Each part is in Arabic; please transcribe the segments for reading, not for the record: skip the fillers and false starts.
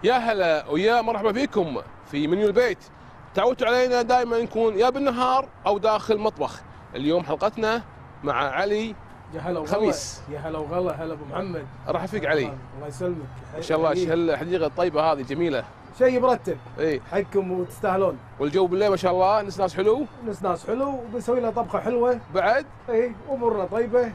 يا هلا ويا مرحبا فيكم في منيو البيت. تعودتوا علينا دائما نكون يا بالنهار او داخل مطبخ. اليوم حلقتنا مع علي. يا هلا وغلا. خميس. يا هلا وغلا. هلا ابو محمد. راح فيك علي. الله يسلمك. ما شاء الله هالحديقه الطيبه هذه جميله. شيء مرتب. اي حقكم وتستاهلون. والجو بالليل ما شاء الله ناس حلو. ناس حلو وبنسوي لنا طبخه حلوه بعد. اي امورنا طيبه.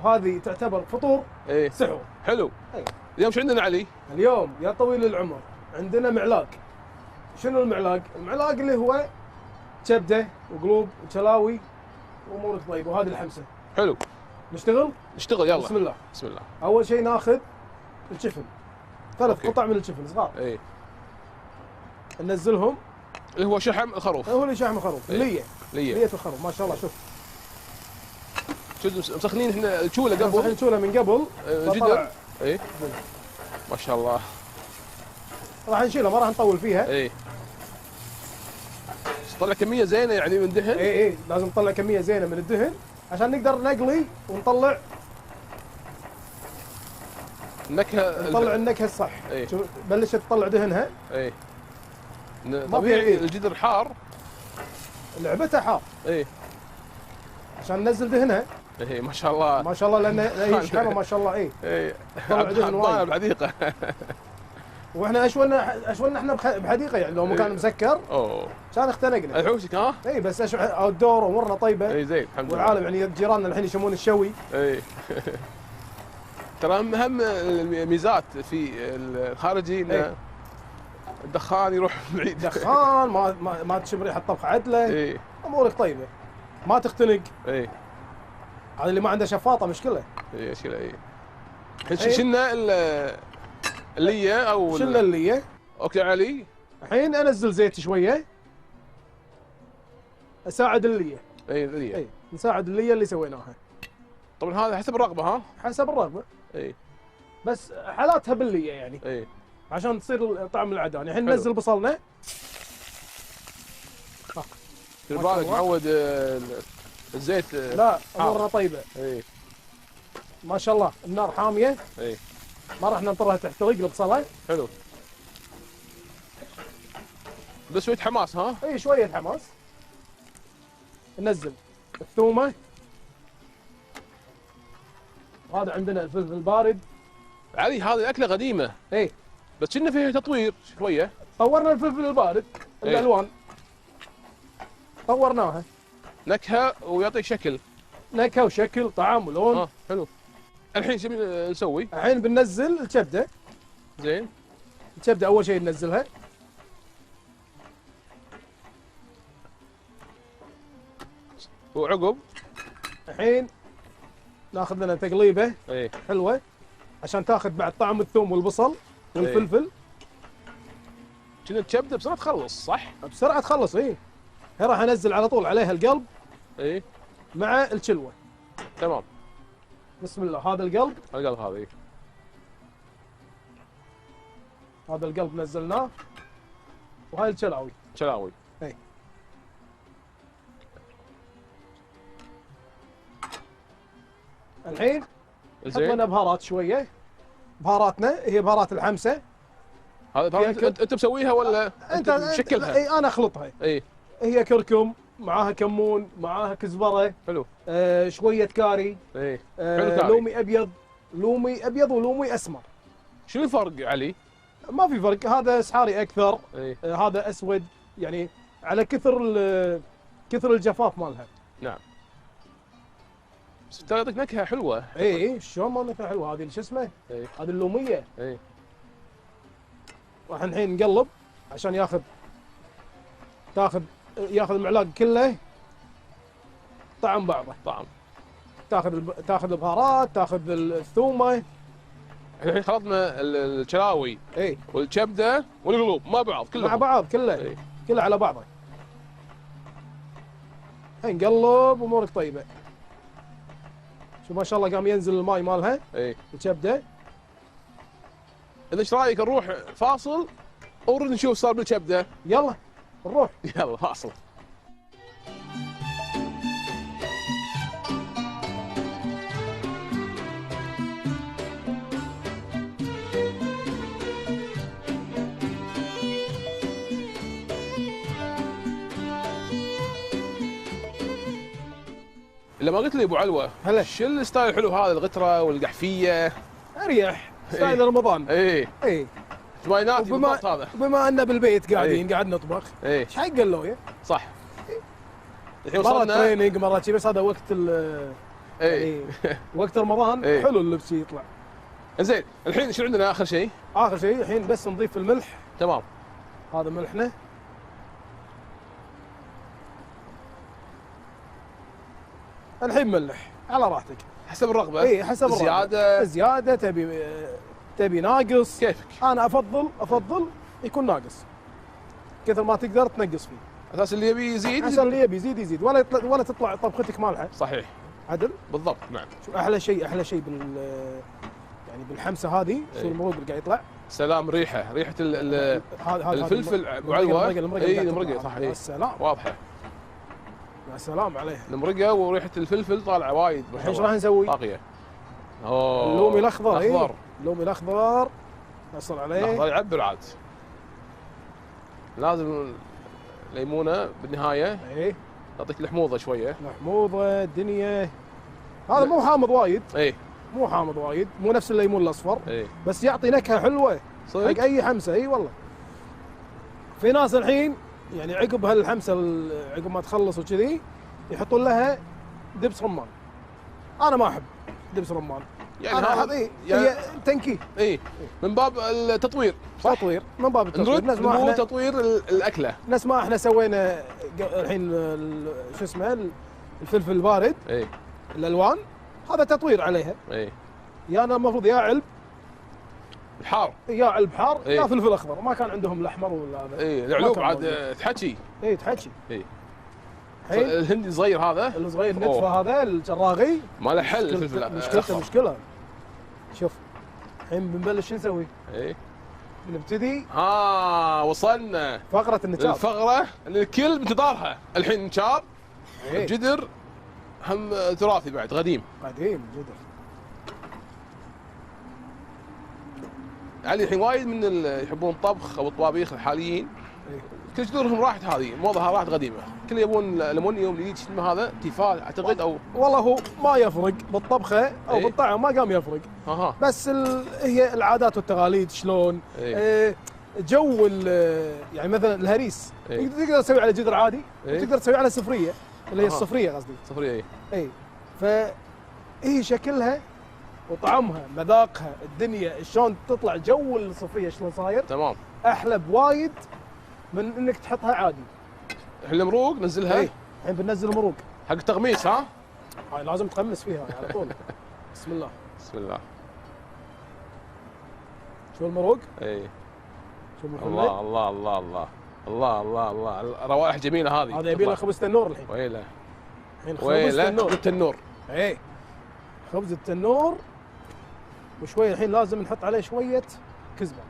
وهذه تعتبر فطور اي سحور. حلو. أي. اليوم شو عندنا علي؟ اليوم يا طويل العمر عندنا معلاق. شنو المعلاق؟ المعلاق اللي هو كبده وقلوب وشلاوي وامورك طيبه وهذه الحمسه. حلو. نشتغل؟ نشتغل يلا. بسم الله. بسم الله. اول شيء ناخذ الشفن. 3 أوكي. قطع من الشفن صغار. اي ننزلهم. اللي هو شحم الخروف. هو اللي شحم الخروف. إيه. ليه ليه الخروف ما شاء الله. شوف شو مسخنين احنا الشوله الحين قبل نشوله من قبل. جدا. اي ما شاء الله. راح نشيلها ما راح نطول فيها. اي طلع كميه زينه يعني من دهن. اي لازم نطلع كميه زينه من الدهن عشان نقدر نقلي ونطلع النكهه النكهه الصح. إيه. شوف بلشت تطلع دهنها. اي ما طبيعي فيها. الجدر حار. لعبتها حار اي عشان ننزل دهنها. اي ما شاء الله. ما شاء الله لان هي شحمه ما شاء الله. اي طلع دهن وايد. بالحديقه. واحنا اشولنا احنا بحديقه يعني لو مكان إيه. مسكر اوه كان اختنقنا. الحوشك ها؟ اي بس اوت دور امورنا طيبه. اي زين الحمد لله. والعالم يعني جيراننا الحين يشمون الشوي. اي ترى اهم الميزات في الخارجي انه إيه. الدخان يروح بعيد. دخان ما تشم ريحه طبخ عدله. اي امورك طيبه ما تختنق. اي هذا اللي ما عنده شفاطه مشكله. اي اشكال اي. الحين شلنا الليه او شلنا الليه. اوكي علي. الحين انزل زيت شويه اساعد الليه. اي الليه. اي نساعد الليه اللي سويناها. طبعا هذا حسب الرغبه ها؟ حسب الرغبه. اي بس حالاتها بالليه يعني اي عشان تصير طعم العداني. الحين حلو. ننزل بصلنا. دير ما شاء بالك الله. معود الزيت. لا امورنا طيبه اي ما شاء الله. النار حاميه اي ما راح ننطرها تحترق البصله. حلو. بس شويه حماس ها؟ اي شويه حماس. ننزل الثومه. وهذا عندنا الفلفل البارد. علي هذه اكله قديمه اي بس كنا فيها تطوير شويه. طورنا الفلفل البارد. إيه. الالوان طورناها نكهه ويعطيك شكل. نكهه وشكل طعم ولون. حلو. الحين شو نسوي؟ الحين بننزل الكبده. زين. الكبده اول شيء ننزلها. وعقب الحين ناخذ لنا تقليبه ايه حلوه عشان تاخذ بعد طعم الثوم والبصل والفلفل. كنا الكبده بسرعه تخلص صح؟ بسرعه تخلص. اي هي راح انزل على طول عليها القلب ايه مع الشلوه. تمام. بسم الله. هذا القلب. القلب هذا ايه. هذا القلب نزلناه. وهاي الشلاوي. شلاوي. اي الحين نحط زين. لنا بهارات شويه. بهاراتنا هي بهارات الحمسه. هذا فيها انت مسويها ولا انت مشكلها؟ اي انا اخلطها. اي هي كركم معاها كمون معاها كزبره. حلو. شويه كاري. اي حلو كاري. لومي ابيض. لومي ابيض ولومي اسمر. شنو الفرق علي؟ ما في فرق. هذا سحاري اكثر. اي هذا اسود يعني على كثر الجفاف مالها. نعم. بس ترى يعطيك نكهه حلوه. اي شلون ما نكهه حلوه. هذه شو اسمه؟ اي هذه اللوميه. اي راح الحين نقلب عشان ياخذ المعلاق كله طعم بعضه. طعم. تاخذ البهارات تاخذ الثومه. الحين خلطنا الشلاوي اي والكبده والقلوب مع بعض كلهم مع بعض كله. اي كله على بعضه. الحين نقلب امورك طيبه. شوف ما شاء الله قام ينزل الماي مالها اي. الكبده. اذا ايش رايك نروح فاصل ونرد نشوف صار بالكبده؟ يلا نروح. يلا فاصل. لما قلت لي ابو علوه هلا. شو الستايل الحلو هذا، الغتره والقحفيه؟ اريح ستايل رمضان. اي ثمانيناتي بالضبط هذا. بما ان بالبيت قاعدين قاعد نطبخ، ايش حق اللويه؟ صح. الحين مرة وصلنا تريننج مرة شي، بس هذا وقت يعني وقت رمضان حلو اللبس يطلع. زين الحين شو عندنا اخر شيء؟ اخر شيء الحين بس نضيف الملح. تمام. هذا ملحنا. الحين ملح على راحتك حسب الرغبه. اي حسب الرغبه. زياده تبي ناقص كيفك. انا افضل يكون ناقص، كثر ما تقدر تنقص فيه. اساس اللي يبي يزيد عشان اللي يبي يزيد ولا تطلع طبختك مالحه. صحيح. عدل بالضبط. نعم. شوف احلى شيء يعني بالحمسه هذه، شو المروق اللي قاعد يطلع. سلام. ريحه الفلفل ابو علوه. اي المرقه صح. يا سلام واضحه. يا سلام عليها المرقه وريحه الفلفل طالعه وايد. الحين ايش راح نسوي؟ طاقيه. اللومي الاخضر. اللومي الاخضر نصل عليه. الاخضر يعبر عاد. لازم ليمونه بالنهايه. ايه تعطيك الحموضه شويه. الحموضه الدنيا. هذا مو حامض وايد. مو حامض وايد، مو نفس الليمون الاصفر. بس يعطي نكهه حلوه حق اي حمسه. اي والله. في ناس الحين يعني عقب هالحمسه عقب ما تخلص وكذي يحطون لها دبس رمان. انا ما احب دبس رمان. يعني هذا هي تنكيه. من باب التطوير. صح؟ تطوير من باب التطوير. نفس ما احنا تطوير الاكله. نفس ما احنا سوينا الحين شو اسمه الفلفل البارد. الالوان هذا تطوير عليها. يا انا المفروض يا علب الحار، يا علب حار، يا فلفل اخضر. ما كان عندهم الاحمر ولا هذا. العلوب عاد تحكي. تحكي. الهندي الصغير هذا الصغير نتفه هذا الجراغي ما له حل. الفلفل مشكلة. شوف الحين بنبلش شو نسوي؟ نبتدي. وصلنا فقرة النشاب. الفقرة اللي الكل بانتظارها. الحين نشاب. الجدر هم تراثي بعد قديم الجدر. علي الحين وايد من اللي يحبون الطبخ او الطبابيخ الحاليين كل جذورهم راحت، هذه موضها راحت قديمه. كل يبون الالمونيوم الجديد شو اسمه هذا تيفال اعتقد او والله هو ما يفرق بالطبخه او بالطعم، ما قام يفرق. بس هي العادات والتقاليد شلون. جو يعني مثلا الهريس تقدر تسوي على جدر عادي وتقدر تسوي على سفريه اللي هي الصفريه قصدي. صفريه. فهي شكلها وطعمها مذاقها الدنيا شلون تطلع، جو الصفريه شلون صاير. تمام. احلى بوايد من انك تحطها عادي. الحين المروق نزلها. الحين بننزل المروق حق التغميس. هاي لازم تغمس فيها على طول. بسم الله. بسم الله. شو المروق؟ شو الله الله الله الله الله الله الله روائح جميله هذه. هذا يبي له خبز تنور الحين. الحين خبز التنور. خبز التنور وشويه. الحين لازم نحط عليه شويه كزبره.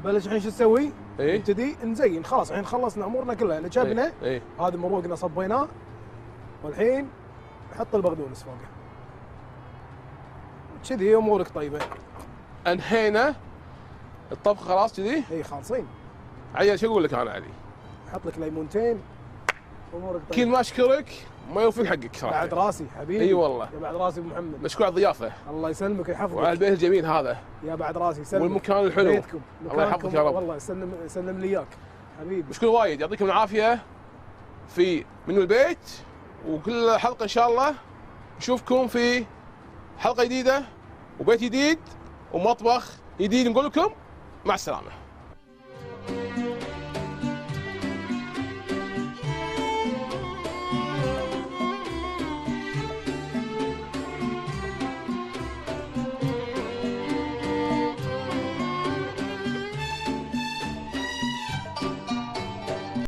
بلش الحين شو نسوي؟ نبتدي نزين. خلاص الحين خلصنا امورنا كلها. نشبنا. هذا مروقنا صبيناه والحين نحط البقدونس فوقه. كذي امورك طيبه. انهينا الطبخ خلاص كذي؟ خالصين. عيل شو اقول لك انا علي؟ حط لك ليمونتين امورك طيبه. كل ما اشكرك ما يوفي حقك صراحه. بعد راسي حبيبي. اي والله. يا بعد راسي ابو محمد. مشكور على الضيافه. الله يسلمك ويحفظك. وعلى البيت الجميل هذا. يا بعد راسي يسلمك. والمكان الحلو. بيتكم. الله يحفظك يا رب. والله يسلم لي اياك حبيبي. مشكور وايد. يعطيكم العافيه في منو البيت، وكل حلقه ان شاء الله نشوفكم في حلقه جديده وبيت جديد ومطبخ جديد. نقول لكم مع السلامه.